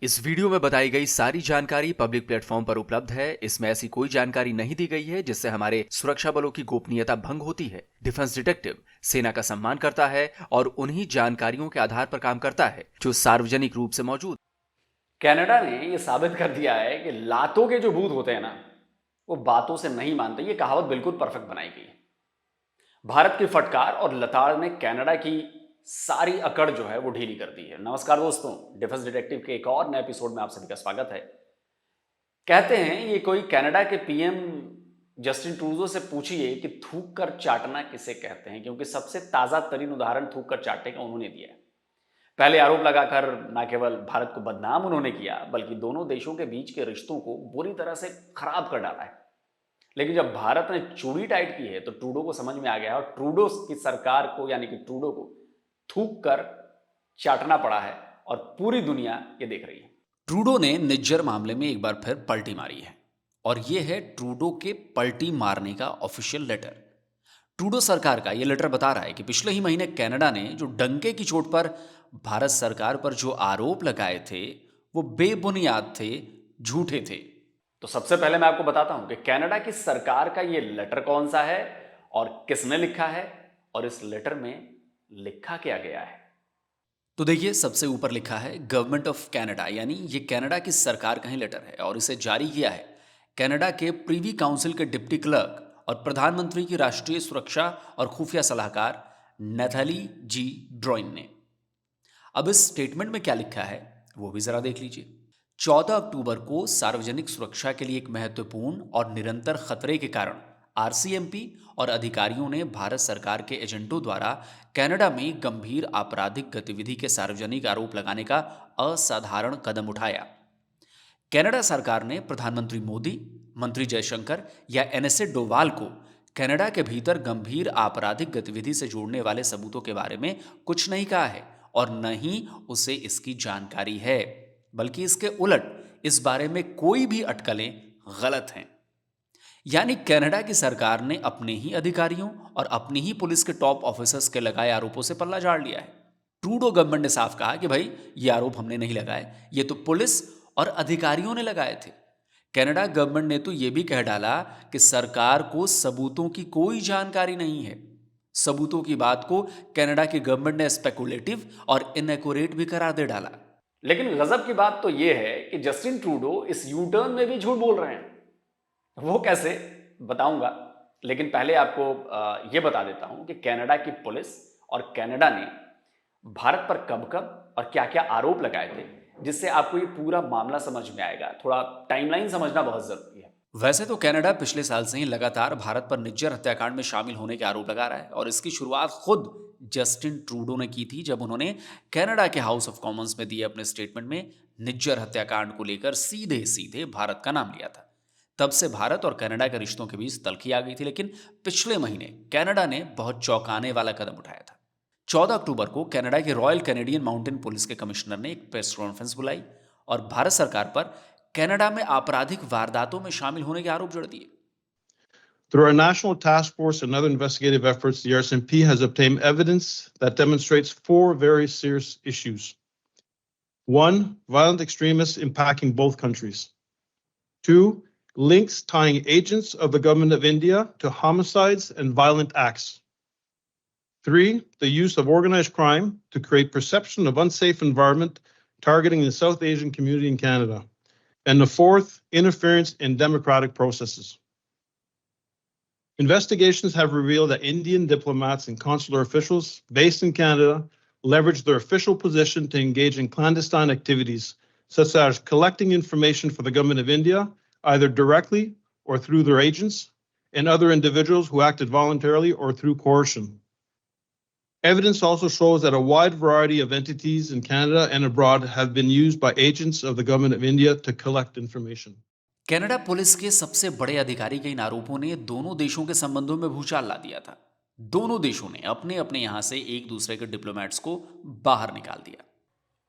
इस वीडियो में बताई गई सारी जानकारी पब्लिक प्लेटफॉर्म पर उपलब्ध है। इसमें ऐसी कोई जानकारी नहीं दी गई है जिससे हमारे सुरक्षा बलों की गोपनीयता भंग होती है। डिफेंस डिटेक्टिव सेना का सम्मान करता है और उन्हीं जानकारियों के आधार पर काम करता है जो सार्वजनिक रूप से मौजूद। कनाडा ने यह साबित कर दिया है कि लातों के जो भूत होते हैं ना, वो बातों से नहीं मानते। ये कहावत बिल्कुल परफेक्ट बनाई गई है। भारत की फटकार और लताड़ ने कनाडा की सारी अकड़ जो है वो ढीली कर दी है। नमस्कार दोस्तों, डिफेंस डिटेक्टिव के एक और नए एपिसोड में आप सभी का स्वागत है। कहते हैं ये कोई कनाडा के पीएम जस्टिन ट्रूडो से पूछिए कि थूक कर चाटना किसे कहते हैं, क्योंकि सबसे ताजा तरीन उदाहरण थूक कर चाटने का उन्होंने दिया है। पहले आरोप लगाकर न केवल भारत को बदनाम उन्होंने किया, बल्कि दोनों देशों के बीच के रिश्तों को बुरी तरह से खराब कर डाला है। लेकिन जब भारत ने चूड़ी टाइट की है तो ट्रूडो को समझ में आ गया और ट्रूडो की सरकार को, यानी कि ट्रूडो को थूक कर चाटना पड़ा है और पूरी दुनिया ये देख रही है। ट्रूडो ने निज्जर मामले में एक बार फिर पलटी मारी है और यह है ट्रूडो के पलटी मारने का ऑफिशियल लेटर। ट्रूडो सरकार का यह लेटर बता रहा है कि पिछले ही महीने कनाडा ने जो डंके की चोट पर भारत सरकार पर जो आरोप लगाए थे वो बेबुनियाद थे, झूठे थे। तो सबसे पहले मैं आपको बताता हूं कि कनाडा की सरकार का यह लेटर कौन सा है और किसने लिखा है और इस लेटर में लिखा क्या गया है। तो देखिए, सबसे ऊपर लिखा है गवर्नमेंट ऑफ कनाडा, यानी ये कनाडा की सरकार का ही लेटर है और इसे जारी किया है कनाडा के प्रीवी काउंसिल के डिप्टी क्लर्क और प्रधानमंत्री की राष्ट्रीय सुरक्षा और खुफिया सलाहकार नैथली जी ड्रॉइन ने। अब इस स्टेटमेंट में क्या लिखा है वो भी जरा देख लीजिए। 14 अक्टूबर को सार्वजनिक सुरक्षा के लिए एक महत्वपूर्ण और निरंतर खतरे के कारण आरसीएमपी और अधिकारियों ने भारत सरकार के एजेंटों द्वारा कनाडा में गंभीर आपराधिक गतिविधि के सार्वजनिक आरोप लगाने का असाधारण कदम उठाया। कनाडा सरकार ने प्रधानमंत्री मोदी, मंत्री जयशंकर या एनएसए डोवाल को कनाडा के भीतर गंभीर आपराधिक गतिविधि से जोड़ने वाले सबूतों के बारे में कुछ नहीं कहा है और न ही उसे इसकी जानकारी है, बल्कि इसके उलट इस बारे में कोई भी अटकलें गलत हैं। यानी कनाडा की सरकार ने अपने ही अधिकारियों और अपनी ही पुलिस के टॉप ऑफिसर्स के लगाए आरोपों से पल्ला झाड़ लिया है। ट्रूडो गवर्नमेंट ने साफ कहा कि भाई ये आरोप हमने नहीं लगाए, ये तो पुलिस और अधिकारियों ने लगाए थे। कनाडा गवर्नमेंट ने तो ये भी कह डाला कि सरकार को सबूतों की कोई जानकारी नहीं है। सबूतों की बात को कनाडा की गवर्नमेंट ने स्पेकुलेटिव और इनएक्यूरेट भी करार दे डाला। लेकिन गजब की बात तो यह है कि जस्टिन ट्रूडो इस यू टर्न में भी झूठ बोल रहे हैं। वो कैसे, बताऊंगा, लेकिन पहले आपको यह बता देता हूं कि कनाडा की पुलिस और कनाडा ने भारत पर कब कब और क्या क्या आरोप लगाए थे, जिससे आपको ये पूरा मामला समझ में आएगा। थोड़ा टाइमलाइन समझना बहुत जरूरी है। वैसे तो कनाडा पिछले साल से ही लगातार भारत पर निज्जर हत्याकांड में शामिल होने के आरोप लगा रहा है और इसकी शुरुआत खुद जस्टिन ट्रूडो ने की थी, जब उन्होंने कनाडा के हाउस ऑफ कॉमन्स में दिए अपने स्टेटमेंट में निज्जर हत्याकांड को लेकर सीधे सीधे भारत का नाम लिया था। तब से भारत और कनाडा के रिश्तों के बीच तल्खी आ गई थी, लेकिन पिछले महीने कनाडा ने बहुत चौंकाने वाला कदम उठाया था। 14 अक्टूबर को कनाडा के रॉयल कैनेडियन माउंटेन पुलिस के कमिश्नर ने एक प्रेस कॉन्फ्रेंस बुलाई और भारत सरकार पर कनाडा में आपराधिक वारदातों में शामिल होने के आरोप जोड़ दिए। Through our national task force and other investigative efforts, the RCMP has obtained evidence that demonstrates four very serious issues. One, violent extremists impacting both countries. Two, links tying agents of the government of India to homicides and violent acts. Three, the use of organized crime to create perception of unsafe environment targeting the South Asian community in Canada. And the fourth, interference in democratic processes. Investigations have revealed that Indian diplomats and consular officials based in Canada leveraged their official position to engage in clandestine activities, such as collecting information for the government of India, either directly or through their agents, and other individuals who acted voluntarily or through coercion. Evidence also shows that a wide variety of entities in Canada and abroad have been used by agents of the government of India to collect information. Canada police के सबसे बड़े अधिकारी के इन आरोपों ने दोनों देशों के संबंधों में भूचाल ला दिया था। दोनों देशों ने अपने अपने यहां से एक दूसरे के डिप्लोमेट्स को बाहर निकाल दिया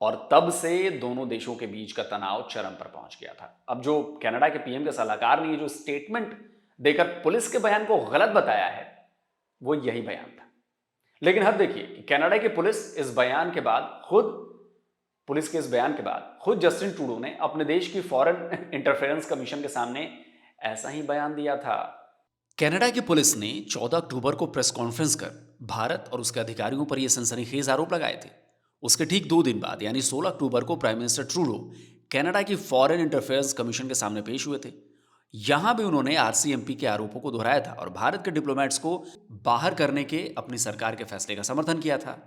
और तब से दोनों देशों के बीच का तनाव चरम पर पहुंच गया था। अब जो कनाडा के पीएम के सलाहकार ने जो स्टेटमेंट देकर पुलिस के बयान को गलत बताया है, वो यही बयान था। लेकिन अब देखिए कि कनाडा की पुलिस इस बयान के बाद खुद पुलिस के इस बयान के बाद खुद जस्टिन ट्रूडो ने अपने देश की फॉरेन इंटरफेरेंस कमीशन के सामने ऐसा ही बयान दिया था। कनाडा की पुलिस ने 14 अक्टूबर को प्रेस कॉन्फ्रेंस कर भारत और उसके अधिकारियों पर यह सनसनीखेज आरोप लगाए थे। उसके ठीक 2 दिन बाद यानी 16 अक्टूबर को प्राइम मिनिस्टर ट्रूडो कनाडा की फॉरेन इंटरफेयर्स कमीशन के सामने पेश हुए थे। यहां भी उन्होंने आरसीएमपी के आरोपों को दोहराया था और भारत के डिप्लोमेट्स को बाहर करने के अपनी सरकार के फैसले का समर्थन किया था।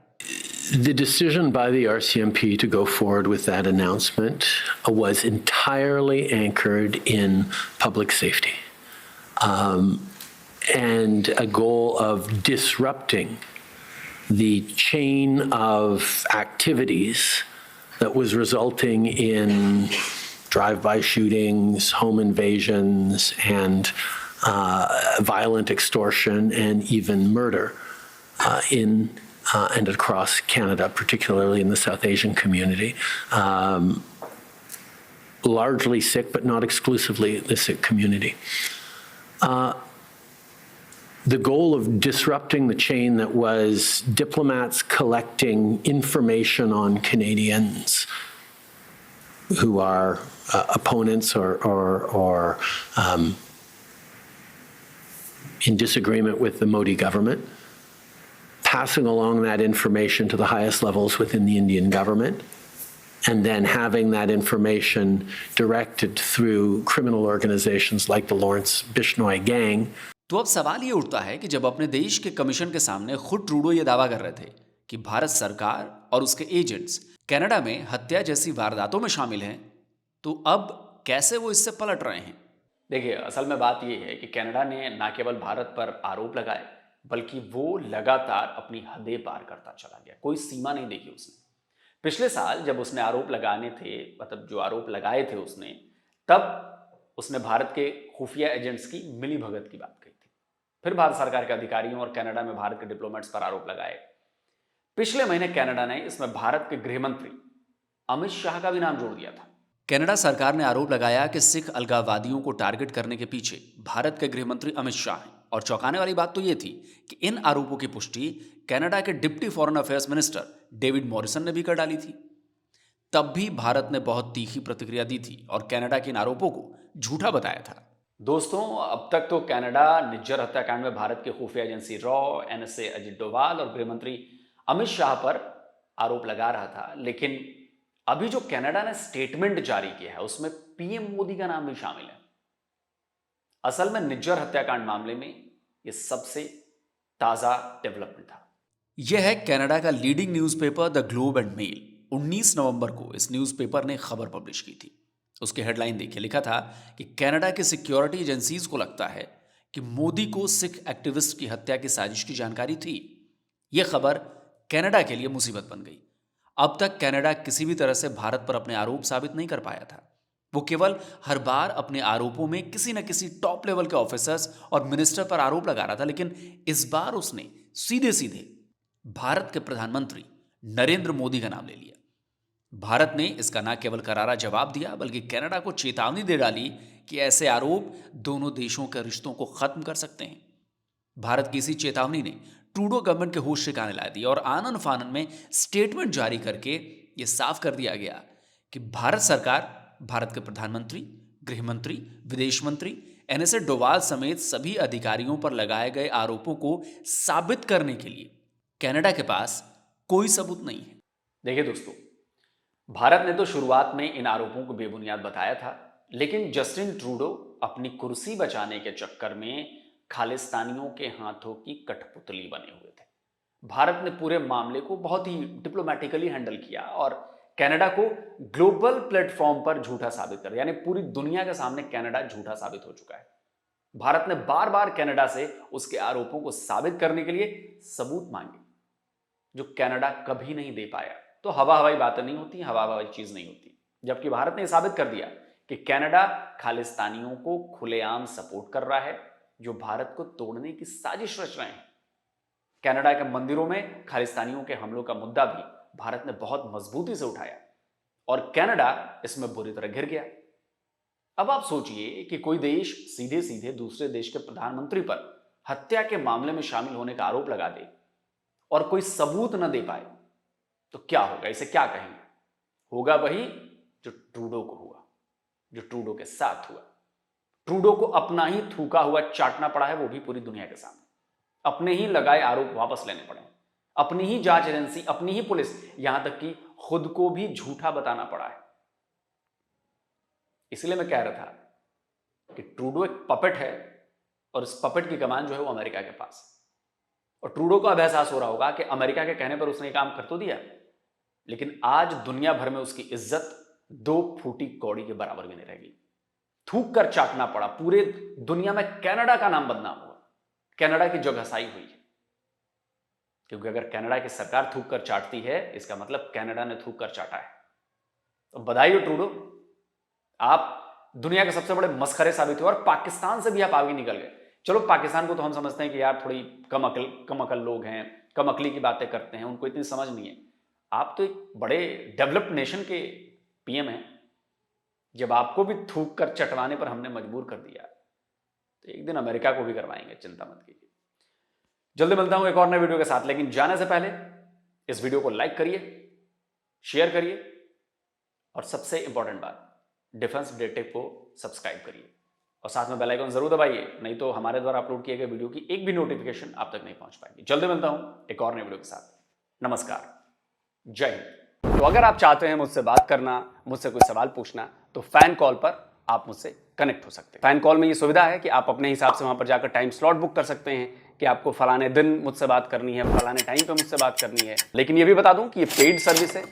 The decision by the RCMP to go forward with that announcement was entirely anchored in public safety and a goal of disrupting the chain of activities that was resulting in drive-by shootings, home invasions, and violent extortion and even murder in and across Canada, particularly in the South Asian community. Largely Sikh, but not exclusively the Sikh community. The goal of disrupting the chain that was diplomats collecting information on Canadians who are opponents or in disagreement with the Modi government, passing along that information to the highest levels within the Indian government, and then having that information directed through criminal organizations like the Lawrence Bishnoi Gang. तो अब सवाल ये उठता है कि जब अपने देश के कमीशन के सामने खुद ट्रूडो ये दावा कर रहे थे कि भारत सरकार और उसके एजेंट्स कनाडा में हत्या जैसी वारदातों में शामिल हैं, तो अब कैसे वो इससे पलट रहे हैं? देखिए, असल में बात यह है कि कनाडा ने न केवल भारत पर आरोप लगाए बल्कि वो लगातार अपनी हदें पार करता चला गया। कोई सीमा नहीं देखी उसने। पिछले साल जब उसने आरोप लगाने थे, मतलब जो आरोप लगाए थे उसने, तब उसने भारत के खुफिया एजेंट्स की मिलीभगत की बात कही थी। फिर भारत सरकार के अधिकारियों और कनाडा में भारत के डिप्लोमेट्स पर आरोप लगाए। पिछले महीने कनाडा ने इसमें भारत के गृह मंत्री अमित शाह का भी नाम जोड़ दिया था। कनाडा सरकार ने आरोप लगाया कि सिख अलगाववादियों को टारगेट करने के पीछे भारत के गृह मंत्री अमित शाह हैं। और चौंकाने वाली बात तो ये थी कि इन आरोपों की पुष्टि कनाडा के deputy foreign affairs minister David Morrison ने भी कर डाली थी। तब भी भारत ने बहुत तीखी प्रतिक्रिया दी थी और कनाडा के इन आरोपों को झूठा बताया था। दोस्तों, अब तक तो कनाडा निज्जर हत्याकांड में भारत के खुफिया agency raw, NSA Ajit Doval और गृह मंत्री अमित शाह पर आरोप लगा रहा था, लेकिन अभी जो कनाडा ने स्टेटमेंट जारी किया है उसमें पीएम मोदी का नाम भी शामिल है। असल में निज्जर हत्याकांड मामले में यह सबसे ताजा डेवलपमेंट था। यह है कनाडा का leading newspaper the Globe and Mail. 19 नवंबर को इस न्यूज़पेपर ने खबर पब्लिश की थी। उसकी हेडलाइन देखिए, लिखा था कि कनाडा की सिक्योरिटी एजेंसीज को लगता है कि मोदी को सिख एक्टिविस्ट की हत्या की साजिश की जानकारी थी। यह खबर कनाडा के लिए मुसीबत बन गई। अब तक कनाडा किसी भी तरह से भारत पर अपने आरोप साबित नहीं कर पाया था। वो केवल हर बार अपने आरोपों में किसी न किसी टॉप लेवल के ऑफिसर्स और मिनिस्टर पर आरोप लगा रहा था, लेकिन इस बार उसने सीधे सीधे भारत के प्रधानमंत्री नरेंद्र मोदी का नाम ले लिया। भारत ने इसका न केवल करारा जवाब दिया बल्कि कनाडा को चेतावनी दे डाली कि ऐसे आरोप दोनों देशों के रिश्तों को खत्म कर सकते हैं। भारत की इसी चेतावनी ने ट्रूडो गवर्नमेंट के होश ठिकाने ला दी और आनन फानन में स्टेटमेंट जारी करके यह साफ कर दिया गया कि भारत सरकार भारत के प्रधानमंत्री, गृह मंत्री, विदेश मंत्री, एनएसए डोभाल समेत सभी अधिकारियों पर लगाए गए आरोपों को साबित करने के लिए कनाडा के पास कोई सबूत नहीं है। देखिए दोस्तों, भारत ने तो शुरुआत में इन आरोपों को बेबुनियाद बताया था, लेकिन जस्टिन ट्रूडो अपनी कुर्सी बचाने के चक्कर में खालिस्तानियों के हाथों की कठपुतली बने हुए थे। भारत ने पूरे मामले को बहुत ही डिप्लोमेटिकली हैंडल किया और कनाडा को ग्लोबल प्लेटफॉर्म पर झूठा साबित कर दिया, यानी पूरी दुनिया के सामने कनाडा झूठा साबित हो चुका है। भारत ने बार बार कनाडा से उसके आरोपों को साबित करने के लिए सबूत मांगे, जो कनाडा कभी नहीं दे पाया। तो हवा हवाई बातें नहीं होती, हवा हवाई चीज नहीं होती। जबकि भारत ने साबित कर दिया कि कनाडा खालिस्तानियों को खुलेआम सपोर्ट कर रहा है, जो भारत को तोड़ने की साजिश रच रहे हैं। कनाडा के मंदिरों में खालिस्तानियों के हमलों का मुद्दा भी भारत ने बहुत मजबूती से उठाया और कनाडा इसमें बुरी तरह घिर गया। अब आप सोचिए कि कोई देश सीधे सीधे दूसरे देश के प्रधानमंत्री पर हत्या के मामले में शामिल होने का आरोप लगा दे और कोई सबूत न दे पाए तो क्या होगा, इसे क्या कहेंगे? होगा वही जो ट्रूडो को हुआ, जो ट्रूडो के साथ हुआ। ट्रूडो को अपना ही थूका हुआ चाटना पड़ा है, वो भी पूरी दुनिया के सामने। अपने ही लगाए आरोप वापस लेने पड़े, अपनी ही जांच एजेंसी, अपनी ही पुलिस, यहां तक कि खुद को भी झूठा बताना पड़ा है। इसलिए मैं कह रहा था कि ट्रूडो एक पपेट है और इस पपेट की कमान जो है वो अमेरिका के पास। और ट्रूडो को अब एहसास हो रहा होगा कि अमेरिका के कहने पर उसने ये काम कर तो दिया, लेकिन आज दुनिया भर में उसकी इज्जत 2 फूटी कौड़ी के बराबर भी नहीं रहेगी। थूक कर चाटना पड़ा, पूरे दुनिया में कनाडा का नाम बदनाम हुआ, कनाडा की जगहसाई हुई है। क्योंकि अगर कनाडा की सरकार थूक कर चाटती है, इसका मतलब कनाडा ने थूक कर चाटा है। तो बधाई हो ट्रूडो, आप दुनिया के सबसे बड़े मस्खरे साबित हुए और पाकिस्तान से भी आप आगे निकल गए। चलो पाकिस्तान को तो हम समझते हैं कि यार थोड़ी कम अकल लोग हैं, कम अकली की बातें करते हैं, उनको इतनी समझ नहीं है। आप तो एक बड़े डेवलप्ड नेशन के पीएम हैं। जब आपको भी थूक कर चटवाने पर हमने मजबूर कर दिया, तो एक दिन अमेरिका को भी करवाएंगे, चिंता मत कीजिए। जल्दी मिलता हूं एक और नए वीडियो के साथ, लेकिन जाने से पहले इस वीडियो को लाइक करिए, शेयर करिए और सबसे इंपॉर्टेंट बात, डिफेंस डिटेक्टिव को सब्सक्राइब करिए और साथ में बेल आइकन जरूर दबाइए, नहीं तो हमारे द्वारा अपलोड किए गए वीडियो की एक भी नोटिफिकेशन आप तक नहीं पहुंच पाएगी। जल्दी मिलता हूं एक और नए वीडियो के साथ। नमस्कार, जय हिंद। तो अगर आप चाहते हैं मुझसे बात करना, मुझसे कोई सवाल पूछना, तो फैन कॉल पर आप मुझसे कनेक्ट हो सकते हैं। फैन कॉल में ये सुविधा है कि आप अपने हिसाब से वहां पर जाकर टाइम स्लॉट बुक कर सकते हैं कि आपको फलाने दिन मुझसे बात करनी है, फलाने टाइम पे मुझसे बात करनी है। लेकिन ये भी बता दूं कि ये पेड सर्विस है,